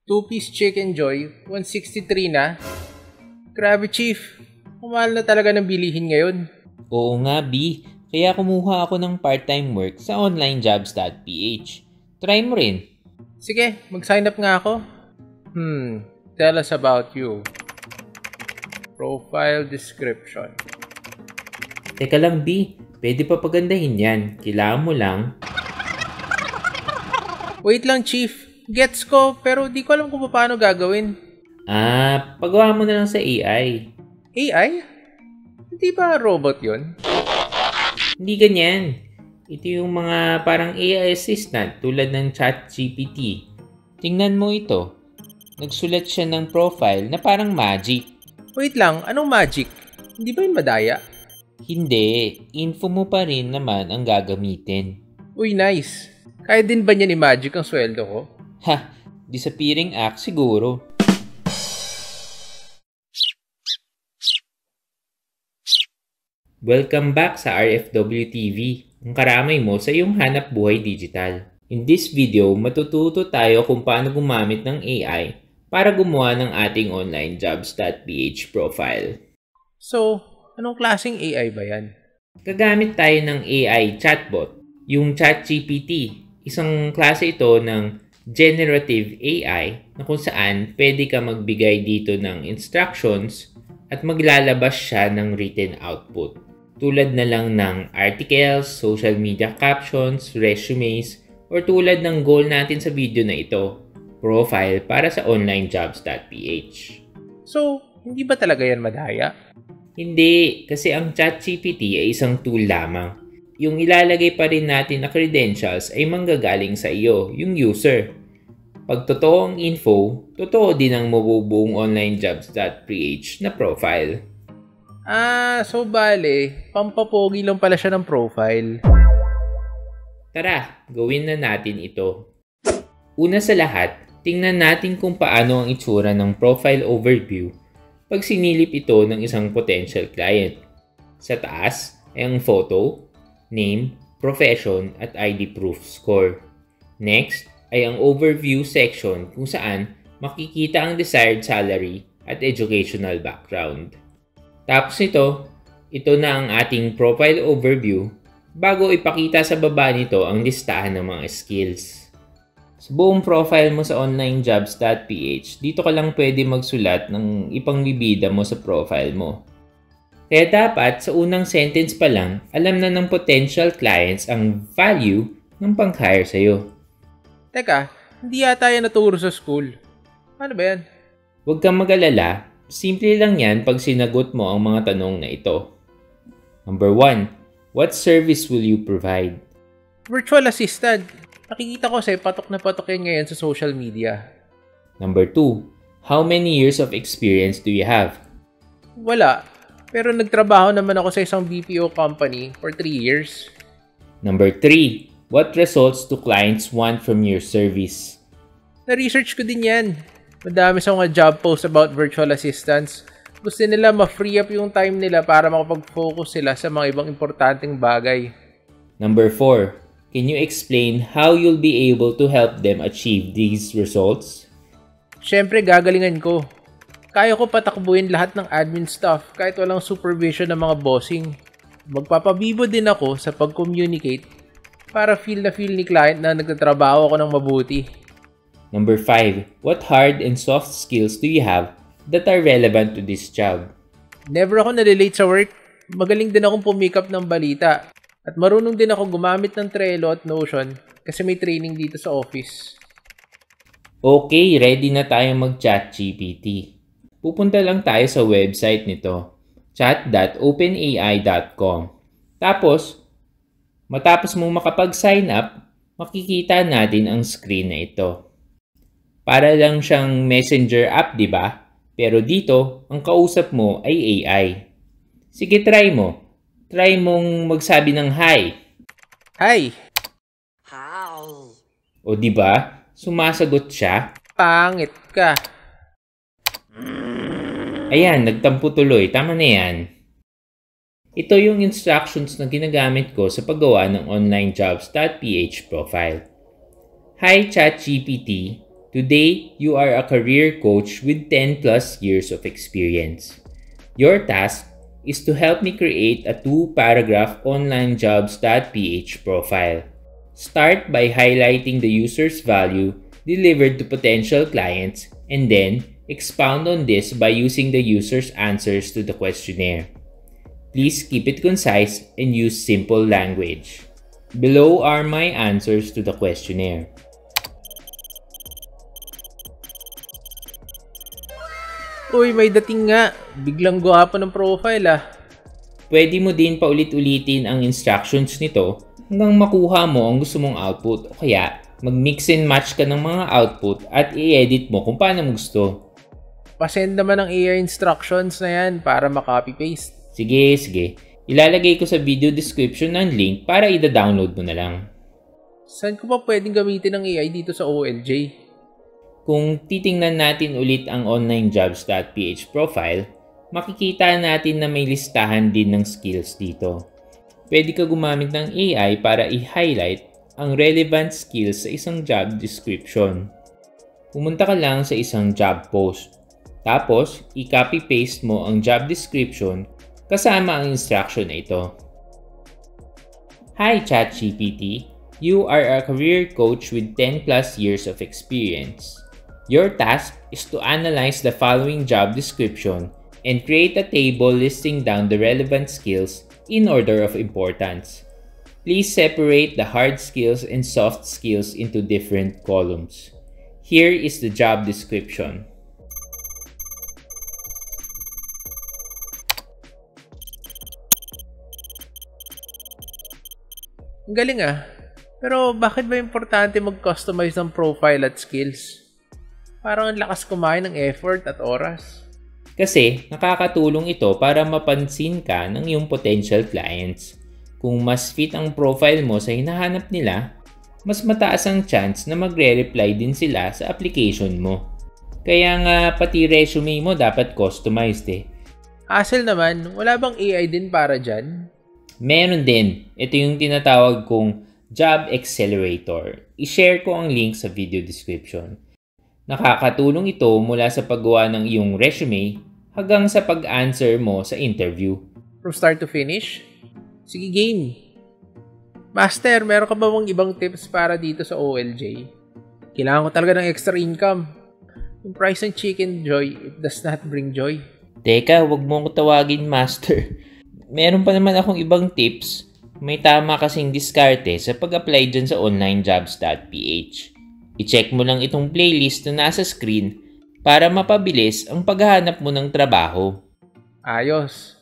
Two-piece chicken joy, 163 na. Grabe, Chief. Mahal na talaga ng bilihin ngayon. Oo nga, B. Kaya kumuha ako ng part-time work sa onlinejobs.ph. Try mo rin. Sige, mag-sign up nga ako. Tell us about you. Profile description. Teka lang, B. Pwede pa pagandahin yan. Kailangan mo lang. Wait lang, Chief. Gets ko, pero di ko alam kung paano gagawin. Pagawa mo na lang sa AI. AI? Hindi ba robot yon? Hindi ganyan. Ito yung mga parang AI assistant tulad ng ChatGPT. Tingnan mo ito. Nagsulat siya ng profile na parang magic. Wait lang, anong magic? Hindi ba yun madaya? Hindi. Info mo pa rin naman ang gagamitin. Uy, nice. Kaya din ba niya ni magic ang sweldo ko? Disappearing act siguro. Welcome back sa RFW TV, ang karamay mo sa iyong hanap buhay digital. In this video, matututo tayo kung paano gumamit ng AI para gumawa ng ating onlinejobs.ph profile. So, anong klaseng AI ba yan? Gagamit tayo ng AI chatbot, yung ChatGPT. Isang klase ito ng generative AI na kung saan pwede ka magbigay dito ng instructions at maglalabas siya ng written output. Tulad na lang ng articles, social media captions, resumes, or tulad ng goal natin sa video na ito, profile para sa onlinejobs.ph. So, hindi ba talaga yan madaya? Hindi, kasi ang ChatGPT ay isang tool lamang. Yung ilalagay pa rin natin na credentials ay manggagaling sa iyo, yung user. Pag totoo ang info, totoo din ang mabubuong onlinejobs.ph na profile. So bale, pampapogi lang pala siya ng profile. Tara, gawin na natin ito. Una sa lahat, tingnan natin kung paano ang itsura ng profile overview pag sinilip ito ng isang potential client. Sa taas ay ang photo, name, profession at ID proof score. Next ay ang overview section kung saan makikita ang desired salary at educational background. Tapos ito na ang ating profile overview bago ipakita sa baba nito ang listahan ng mga skills. Sa buong profile mo sa onlinejobs.ph, dito ka lang pwede magsulat ng ipangbibida mo sa profile mo. Kaya dapat sa unang sentence pa lang, alam na ng potential clients ang value ng pang-hire sa'yo. Teka, hindi yata yan naturo sa school. Ano ba yan? Huwag kang mag-alala, simple lang yan pag sinagot mo ang mga tanong na ito. Number 1, what service will you provide? Virtual assistant. Nakikita ko kasi patok na patok yan ngayon sa social media. Number 2, how many years of experience do you have? Wala. Pero nagtrabaho naman ako sa isang BPO company for 3 years. Number 3, what results do clients want from your service? Na-research ko din yan. Madami sa mga job posts about virtual assistants. Gusto nila ma-free up yung time nila para makapag-focus sila sa mga ibang importanteng bagay. Number 4, can you explain how you'll be able to help them achieve these results? Siyempre, gagalingan ko. Kaya ko patakbuhin lahat ng admin staff kahit walang supervision ng mga bossing. Magpapabibo din ako sa pag-communicate para feel ni client na nagtatrabaho ako ng mabuti. Number 5, what hard and soft skills do you have that are relevant to this job? Never ako nalilate sa work. Magaling din akong pumikap ng balita. At marunong din ako gumamit ng Trello at Notion kasi may training dito sa office. Okay, ready na tayo mag-ChatGPT. Pupunta lang tayo sa website nito, chat.openai.com. Tapos, matapos mong makapag-sign up, makikita natin ang screen na ito. Para lang siyang messenger app, di ba? Pero dito, ang kausap mo ay AI. Sige, try mo. Try mong magsabi ng hi. Hi! Hi! O di ba? Sumasagot siya. Pangit ka. Ayan, nagtampo tuloy. Tama na yan. Ito yung instructions na ginagamit ko sa paggawa ng onlinejobs.ph profile. Hi ChatGPT, Today, you are a career coach with 10 plus years of experience. Your task is to help me create a 2-paragraph online jobs.ph profile. Start by highlighting the user's value delivered to potential clients and then expound on this by using the user's answers to the questionnaire. Please keep it concise and use simple language. Below are my answers to the questionnaire. Uy, may dating nga. Biglang gwapo ng profile ah. Pwede mo din paulit-ulitin ang instructions nito hanggang makuha mo ang gusto mong output o kaya mag-mix and match ka ng mga output at i-edit mo kung paano mo gusto. Pasend naman ang AI instructions na yan para makopy-paste. Sige. Ilalagay ko sa video description ng link para ida-download mo na lang. Saan ko pa pwedeng gamitin ng AI dito sa OLJ? Kung titingnan natin ulit ang onlinejobs.ph profile, makikita natin na may listahan din ng skills dito. Pwede ka gumamit ng AI para i-highlight ang relevant skills sa isang job description. Pumunta ka lang sa isang job post. Tapos, i-copy-paste mo ang job description kasama ang instruction na ito. Hi ChatGPT, you are a career coach with 10 plus years of experience. Your task is to analyze the following job description and create a table listing down the relevant skills in order of importance. Please separate the hard skills and soft skills into different columns. Here is the job description. Ang galing ah. Pero bakit ba importante mag-customize ng profile at skills? Parang ang lakas kumain ng effort at oras. Kasi nakakatulong ito para mapansin ka ng iyong potential clients. Kung mas fit ang profile mo sa hinahanap nila, mas mataas ang chance na magre-reply din sila sa application mo. Kaya nga pati resume mo dapat customized eh. Hassle naman, wala bang AI din para dyan? Meron din. Ito yung tinatawag kong Job Accelerator. I-share ko ang link sa video description. Nakakatulong ito mula sa paggawa ng iyong resume hanggang sa pag-answer mo sa interview. From start to finish? Sige game. Master, meron ka ba bang ibang tips para dito sa OLJ? Kailangan ko talaga ng extra income. Yung price ng Chicken Joy, it does not bring joy. Teka, wag mo ko tawagin master. Meron pa naman akong ibang tips. May tama kasing diskarte sa pag-apply dyan sa onlinejobs.ph. I-check mo lang itong playlist na nasa screen para mapabilis ang paghahanap mo ng trabaho. Ayos.